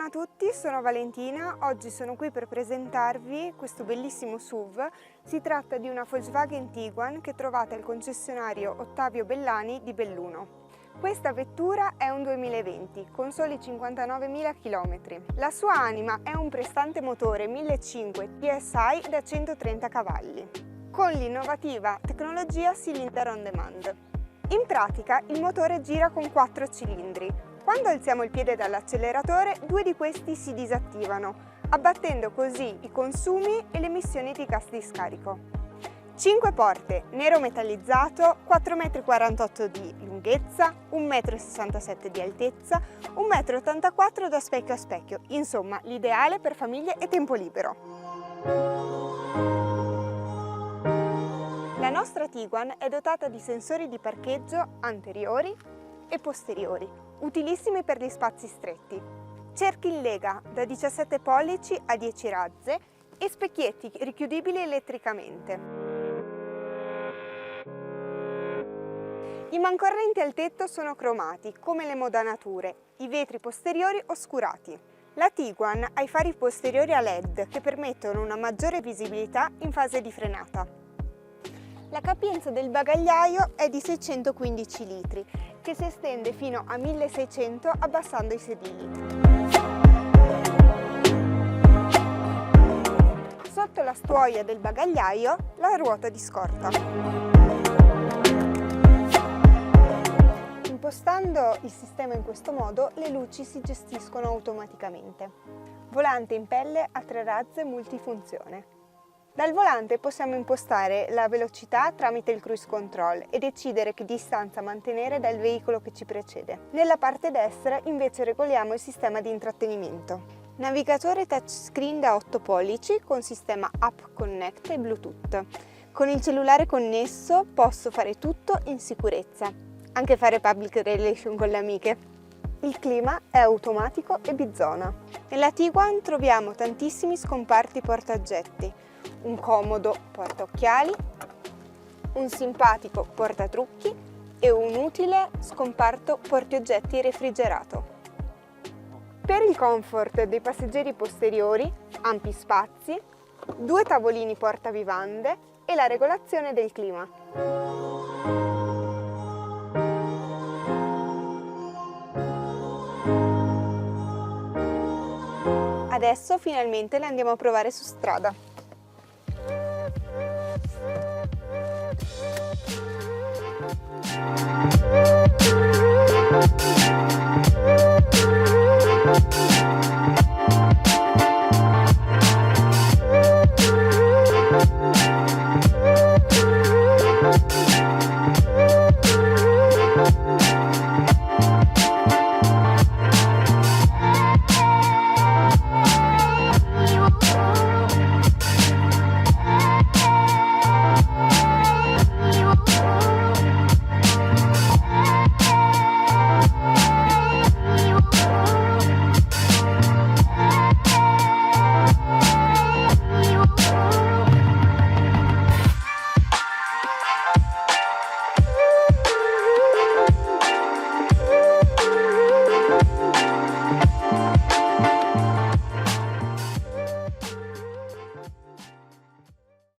a tutti, sono Valentina. Oggi sono qui per presentarvi questo bellissimo SUV. Si tratta di una Volkswagen Tiguan che trovate al concessionario Ottavio Bellani di Belluno. Questa vettura è un 2020 con soli 59.000 km. La sua anima è un prestante motore 1500 TSI da 130 cavalli con l'innovativa tecnologia Cylinder on Demand. In pratica il motore gira con 4 cilindri. Quando alziamo il piede dall'acceleratore, 2 di questi si disattivano, abbattendo così i consumi e le emissioni di gas di scarico. 5 porte, nero metallizzato, 4,48 m di lunghezza, 1,67 m di altezza, 1,84 m da specchio a specchio, insomma l'ideale per famiglie e tempo libero. La nostra Tiguan è dotata di sensori di parcheggio anteriori e posteriori, utilissimi per gli spazi stretti, cerchi in lega da 17 pollici a 10 razze e specchietti richiudibili elettricamente. I mancorrenti al tetto sono cromati, come le modanature, i vetri posteriori oscurati. La Tiguan ha i fari posteriori a LED che permettono una maggiore visibilità in fase di frenata. La capienza del bagagliaio è di 615 litri, che si estende fino a 1600 abbassando i sedili. Sotto la stuoia del bagagliaio, la ruota di scorta. Impostando il sistema in questo modo, le luci si gestiscono automaticamente. Volante in pelle a 3 razze multifunzione. Dal volante possiamo impostare la velocità tramite il cruise control e decidere che distanza mantenere dal veicolo che ci precede. Nella parte destra invece regoliamo il sistema di intrattenimento. Navigatore touchscreen da 8 pollici con sistema App Connect e Bluetooth. Con il cellulare connesso posso fare tutto in sicurezza, anche fare public relation con le amiche. Il clima è automatico e bizona. Nella Tiguan troviamo tantissimi scomparti portaoggetti, un comodo portaocchiali, un simpatico portatrucchi e un utile scomparto portaoggetti refrigerato. Per il comfort dei passeggeri posteriori, ampi spazi, 2 tavolini portavivande e la regolazione del clima. Adesso finalmente le andiamo a provare su strada.